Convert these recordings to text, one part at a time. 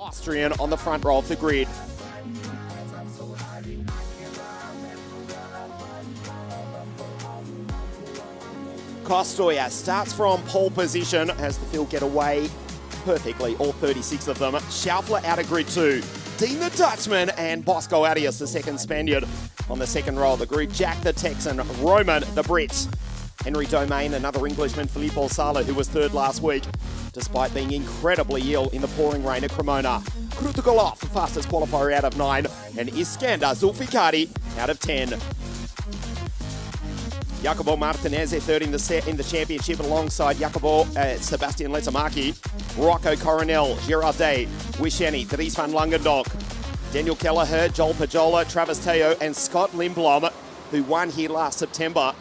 Austrian on the front row of the grid. Kostoja starts from pole position as the field get away perfectly, all 36 of them. Schaufler out of grid 2. Dean the Dutchman and Bosco Arias, the second Spaniard, on the second row of the grid. Jack the Texan, Roman the Brit. Henry Domain, another Englishman, Filippo Sala, who was third last week, despite being incredibly ill in the pouring rain at Cremona. Krutogolov, the fastest qualifier out of 9, and Iskander Zulfikari out of 10. Jacopo Martinez, third in the championship, alongside Jacopo Sebastian Letamaki, Rocco Coronel, Gerard Day, Wisheni, Dries van Langendonk, Daniel Kelleher, Joel Pajola, Travis Teoh, and Scott Lindblom, who won here last September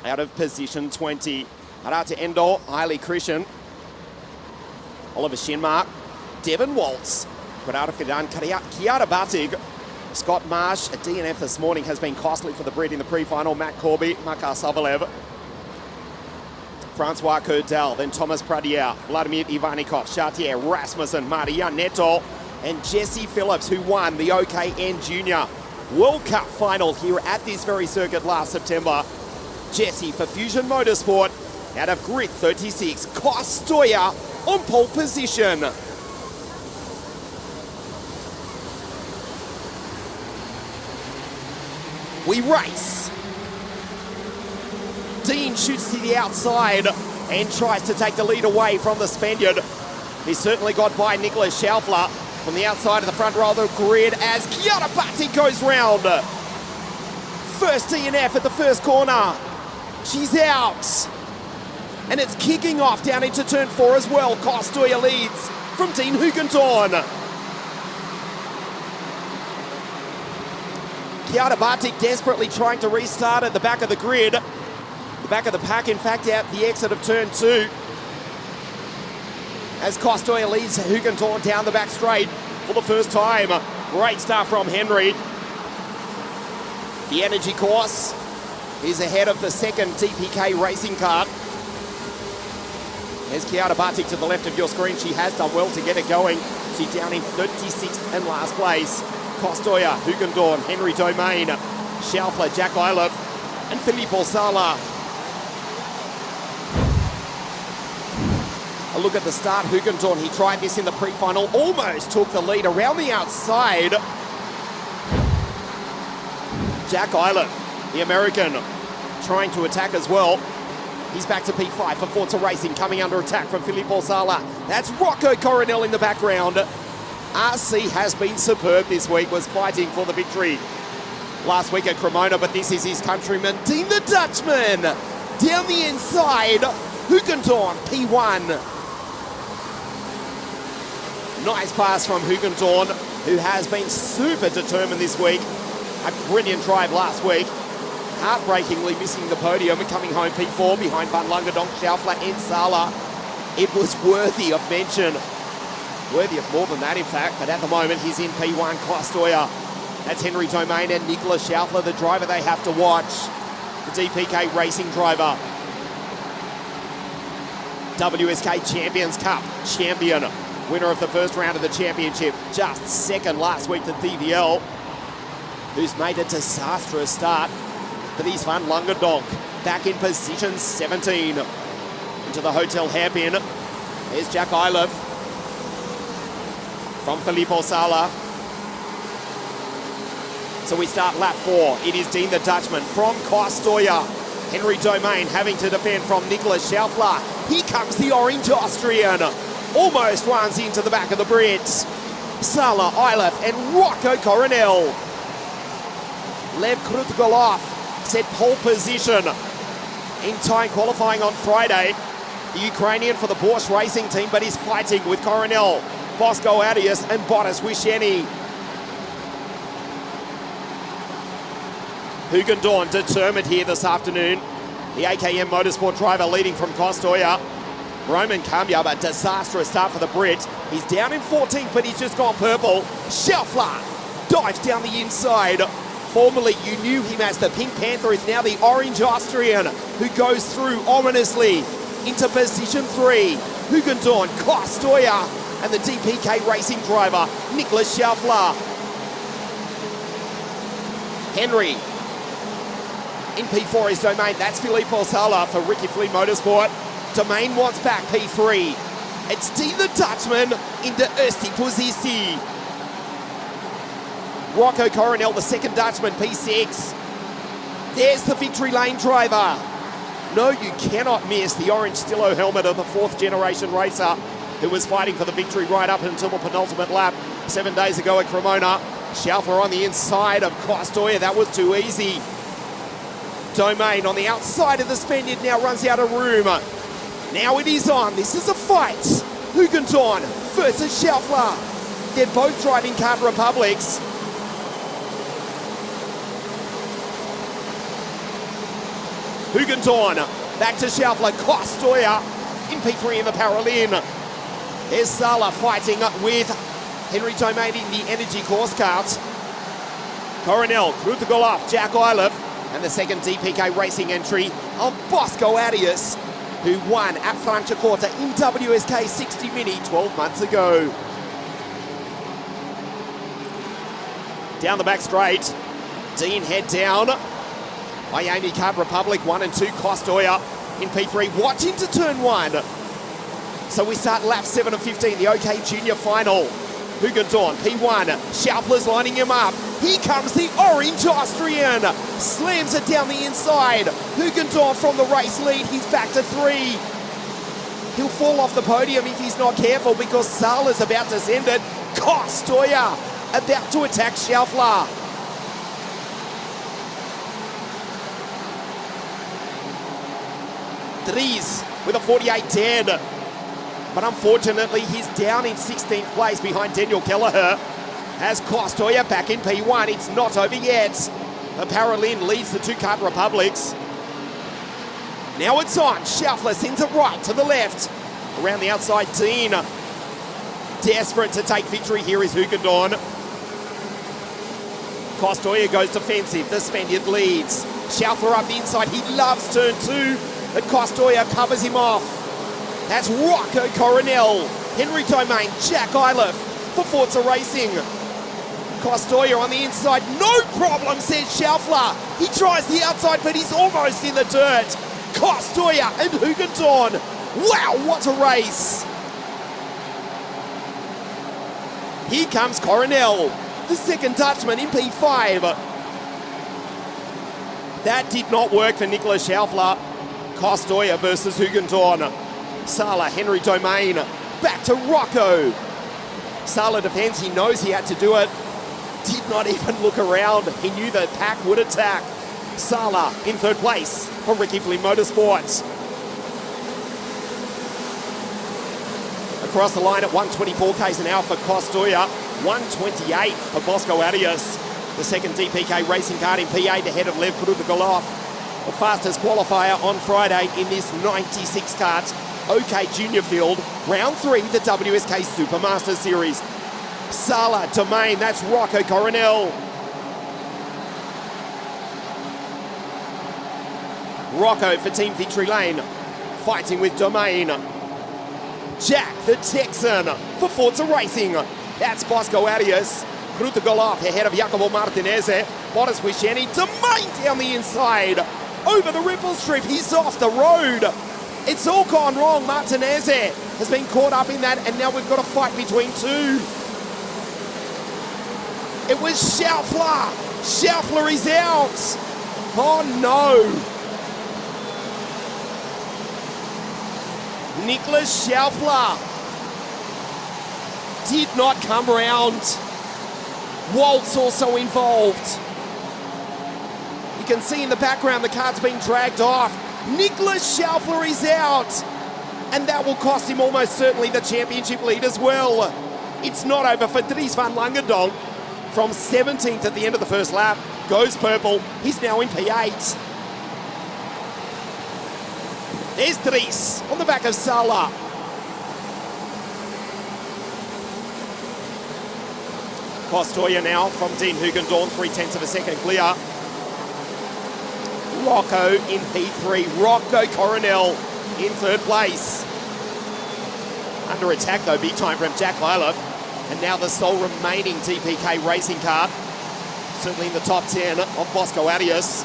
out of position 20. Arata Endor, Haile Christian, Oliver Shinmark, Devon Waltz, Quadara Fidan, Kiara Batig, Scott Marsh, a DNF this morning has been costly for the Brit in the pre-final. Matt Corby, Makar Savalev, Francois Curdel, then Thomas Pradier, Vladimir Ivanikov, Chartier, Rasmussen, Maria Neto, and Jesse Phillips, who won the OKN Junior World Cup final here at this very circuit last September. Jesse for Fusion Motorsport out of grid 36. Kostoja on pole position. We race. Dean shoots to the outside and tries to take the lead away from the Spaniard. He certainly got by Nicholas Schaufler from the outside of the front row of the grid as Chiara Batti goes round. First DNF at the first corner. She's out. And it's kicking off down into turn 4 as well. Kostoja leads from Dean Hugentorn. Chiara Bartik desperately trying to restart at the back of the grid. The back of the pack, in fact, out the exit of turn 2. As Kostoja leads Hugentorn down the back straight for the first time. Great start from Henry. The energy course is ahead of the second DPK racing car. There's Chiara Bartik to the left of your screen. She has done well to get it going. She's down in 36th and last place. Kostoja, Hugendorn, Henry Domain, Schaufler, Jack Eilef, and Filippo Sala. A look at the start. Hugendorn, he tried this in the pre-final, almost took the lead around the outside. Jack Eilef, the American, trying to attack as well. He's back to P5 for Forza Racing, coming under attack from Filippo Sala. That's Rocco Coronel in the background. RC has been superb this week, was fighting for the victory last week at Cremona, but this is his countryman, Dean the Dutchman. Down the inside, Hugentorn, P1. Nice pass from Hugentorn, who has been super determined this week. A brilliant drive last week. Heartbreakingly missing the podium and coming home P4 behind Van Langendonk, Schaufler and Sala. It was worthy of mention. Worthy of more than that, in fact, but at the moment he's in P1, Kostoja. That's Henry Domain and Nicholas Schaufler, the driver they have to watch. The DPK Racing driver. WSK Champions Cup champion. Winner of the first round of the championship. Just second last week to DVL, who's made a disastrous start. Dries van Langendonk back in position 17. Into the hotel hairpin. Here's Jack Eilef from Filippo Sala. So we start lap 4. It is Dean the Dutchman from Kostoja. Henry Domain having to defend from Nicholas Schaufler. Here comes the orange Austrian. Almost runs into the back of the Brits. Sala, Eilef and Rocco Coronel. Lev Krutogolov set pole position in time qualifying on Friday. The Ukrainian for the Porsche racing team, but he's fighting with Coronel, Bosco Arias and Boris Wisheni. Hugendorn determined here this afternoon. The AKM Motorsport driver leading from Kostoja. Roman Kamya, a disastrous start for the Brit. He's down in 14th, but he's just gone purple. Schaufler dives down the inside. Formerly, you knew him as the Pink Panther, is now the orange Austrian, who goes through ominously into position 3. Hugendorn, Kostoja, and the DPK Racing driver, Nicholas Schaeffler. Henry in P4 is Domain. That's Filippo Sala for Ricky Flynn Motorsport. Domain wants back P3. It's D the Dutchman into Erste Positie. Rocco Coronel, the second Dutchman, P6. There's the victory lane driver. No, you cannot miss the orange Stillo helmet of the fourth generation racer who was fighting for the victory right up until the penultimate lap 7 days ago at Cremona. Schaeffler on the inside of Costoya. That was too easy. Domain on the outside of the Spaniard now runs out of room. Now it is on. This is a fight. Hugenton versus Schaeffler. They're both driving Kart Republics. Hugenton back to Schaeffler. Costoya in P3 in the Paralin. There's Sala fighting with Henry Domain in the Energy Course Kart. Coronel, Krutogolov, Jack Iliff, and the second DPK Racing entry of Bosco Arias, who won at Franciacorta in WSK 60 Mini 12 months ago. Down the back straight, Dean head down. Miami Kart Republic 1 and 2, Costoya in P3, watch into turn 1. So we start lap 7 of 15, the OK Junior final. Hugenton, P1, Schaeffler's lining him up. Here comes the orange Austrian. Slams it down the inside. Hugenton from the race lead, he's back to 3. He'll fall off the podium if he's not careful because Sala's about to send it. Costoya about to attack Schaeffler. Dries with a 48-10. But unfortunately, he's down in 16th place behind Daniel Kelleher. As Costoya back in P1, it's not over yet. The Paralin leads the two Kart Republics. Now it's on. Schaeffler sends it right to the left. Around the outside, Dean. Desperate to take victory here is Hugenton. Costoya goes defensive. The Spaniard leads. Schaeffler up the inside. He loves turn 2, but Costoya covers him off. That's Rocco Coronel, Henry Domain, Jack Iliff for Forza Racing. Costoya on the inside, no problem, says Schaeffler. He tries the outside, but he's almost in the dirt. Costoya and Hugenton. Wow, what a race. Here comes Coronel, the second Dutchman in P5. That did not work for Nicholas Schaeffler. Costoya versus Hugenton. Sala, Henry Domain, back to Rocco. Sala defends, he knows he had to do it. Did not even look around. He knew the pack would attack. Sala in third place for Ricky Flynn Motorsports. Across the line at 124 k's an hour for Costoya, 128 for Bosco Arias. The second DPK Racing Kart in P8 ahead of Lev Krutogolov. The fastest qualifier on Friday in this 96 kart OK Junior field. Round 3, the WSK Super Master Series. Sala, Domain, that's Rocco Coronel. Rocco for Team Victory Lane, fighting with Domain. Jack, the Texan, for Forza Racing. That's Bosco Arias. Krutogolov ahead of Jacopo Martinez. Boris Wischeni, Domain down the inside. Over the ripple strip, he's off the road. It's all gone wrong. Martinez has been caught up in that, and now we've got a fight between two. It was Schaeffler. Schaeffler is out. Oh no. Nicholas Schaeffler did not come round. Waltz also involved. You can see in the background the kart's being dragged off. Nicholas Schaeffler is out, and that will cost him almost certainly the championship lead as well. It's not over for Dries van Langendonk. From 17th at the end of the first lap, goes purple. He's now in P8. There's Dries on the back of Sala. Costoya now from Dean Hugenton, 0.3 of a second clear. Rocco in P3, Rocco Coronel in third place. Under attack though, big time from Jack Liloff. And now the sole remaining TPK racing car. Certainly in the top 10 of Bosco Arias.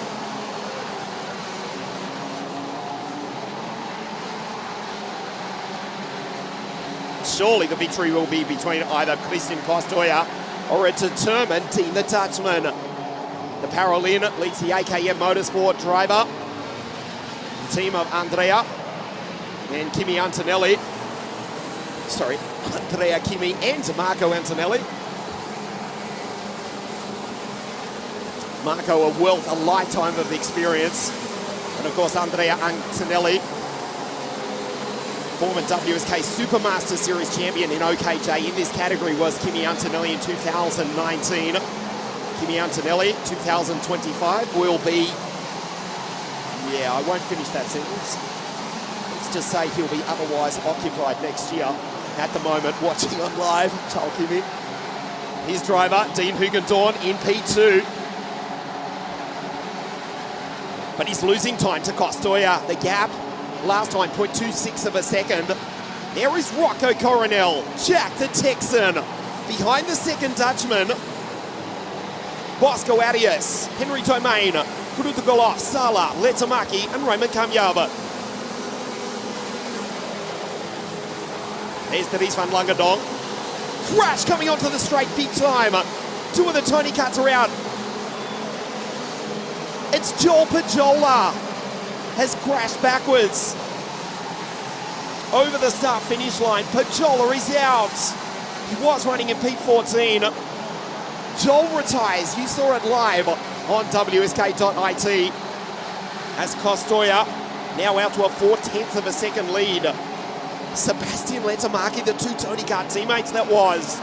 Surely the victory will be between either Christian Costoya or a determined Dean the Dutchman. The Parolin leads the AKM Motorsport driver. The team of Andrea and Kimi Antonelli. Sorry, Andrea, Kimi and Marco Antonelli. Marco, a wealth, a lifetime of experience. And of course, Andrea Antonelli, former WSK Super Master Series champion in OKJ. In this category was Kimi Antonelli in 2019. Kimi Antonelli, 2025, will be... Yeah, I won't finish that sentence. Let's just say he'll be otherwise occupied next year. At the moment, watching on live, Charles Kimi. His driver, Dean Hugendorn, in P2. But he's losing time to Costoya. The gap, last time, 0.26 of a second. There is Rocco Coronel, Jack the Texan, behind the second Dutchman. Bosco Arias, Henry Domain, Kurutugolov, Sala, Letamaki, and Raymond Kamyava. There's Dries van Langendonk. Crash coming onto the straight big time. Two of the Tony Cuts are out. It's Joel Pajola. Has crashed backwards. Over the start finish line, Pajola is out. He was running in P14. Joel retires. You saw it live on WSK.it. As Costoya now out to a 4/10 of a second lead. Sebastian Letamaki, the two Tony Kart teammates that was.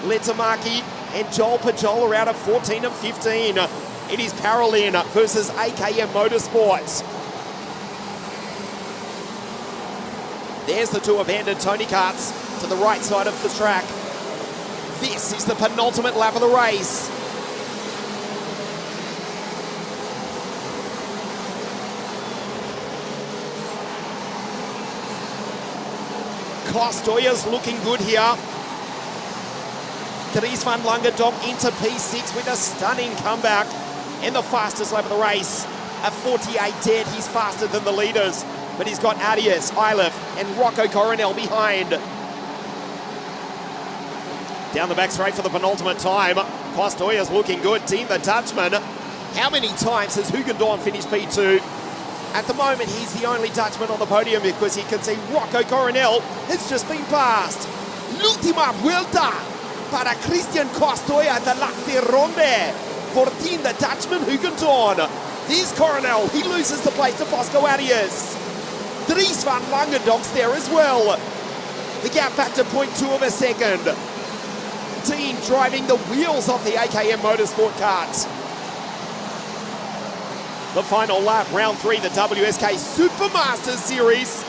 Letamaki and Joel Pajola out of 14 and 15. It is Parolin versus AKM Motorsports. There's the two abandoned Tony Karts to the right side of the track. This is the penultimate lap of the race. Costoya's looking good here. Dries van Langendonk into P6 with a stunning comeback in the fastest lap of the race. At 48 dead, he's faster than the leaders, but he's got Arias, Ilef, and Rocco Coronel behind. Down the back straight for the penultimate time. Costoya's looking good. Dean the Dutchman. How many times has Hugendorn finished P2? At the moment, he's the only Dutchman on the podium because you can see Rocco Coronel has just been passed. L'ultima vuelta para Christian Costoya de la Ronde for Dean the Dutchman Hugendorn. There's Coronel. He loses the place to Bosco Arias. Dries van Langendonk's there as well. The gap back to 0.2 of a second. Dean driving the wheels off the AKM Motorsport karts. The final lap, round 3, the WSK Super Master Series.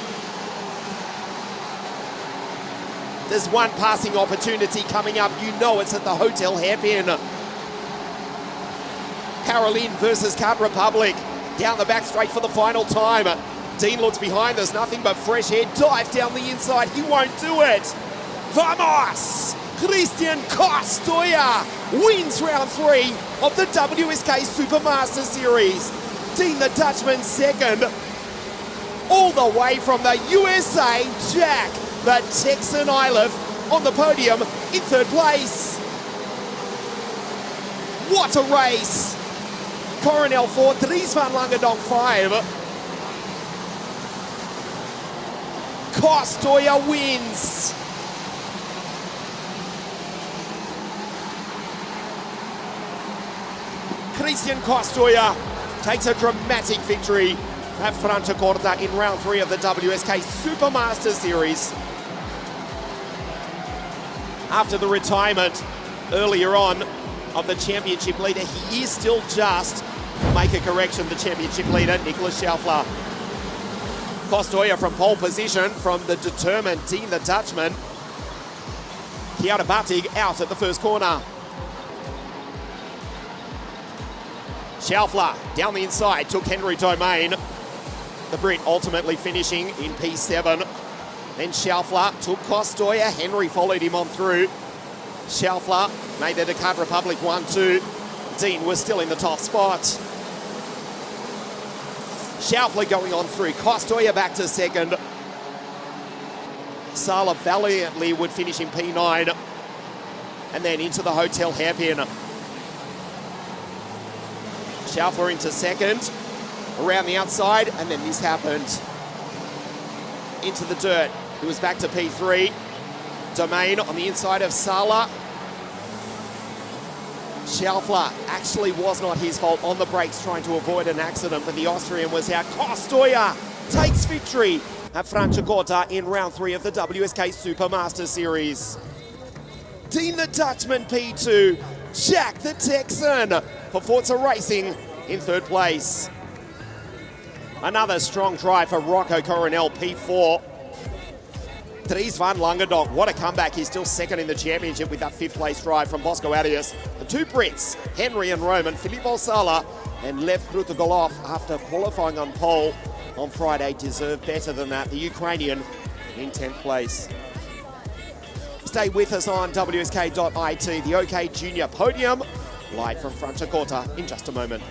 There's one passing opportunity coming up. You know it's at the Hotel Hairpin. Parolin versus Kart Republic. Down the back straight for the final time. Dean looks behind. There's nothing but fresh air. Dive down the inside. He won't do it. Vamos! Christian Costoya wins round 3 of the WSK Super Master Series. Dean the Dutchman second. All the way from the USA, Jack the Texan Ilef on the podium in 3rd place. What a race. Coronel 4, Dries van Langendonk 5. Costoya wins. Christian Costoya takes a dramatic victory at Franciacorta in round 3 of the WSK Super Master Series. After the retirement earlier on of the championship leader, he is still just, make a correction, the championship leader, Nicholas Schaufler. Costoya from pole position from the determined Dean the Dutchman. Kiara Batig out at the first corner. Schaufler down the inside took Henry Domain. The Brit ultimately finishing in P7. Then Schaufler took Kostoya. Henry followed him on through. Schaufler made the Descartes Republic 1-2. Dean was still in the top spot. Schaufler going on through. Kostoya back to second. Sala valiantly would finish in P9. And then into the hotel hairpin. Schaufler into second. Around the outside, and then this happened. Into the dirt. It was back to P3. Domain on the inside of Sala. Schaufler actually was not his fault on the brakes trying to avoid an accident, but the Austrian was out. Kostoya takes victory at Franciacorta in round 3 of the WSK Super Master Series. Dean the Dutchman P2, Jack the Texan for Forza Racing in 3rd place. Another strong drive for Rocco Coronel P4. Dries van Langendonk, what a comeback. He's still second in the championship with that 5th place drive from Bosco Arias. The 2 Brits, Henry and Roman, Filippo Sala and Lev Krutogolov, after qualifying on pole on Friday, deserved better than that. The Ukrainian in 10th place. Stay with us on WSK.it, the OK Junior Podium, live from Franciacorta in just a moment.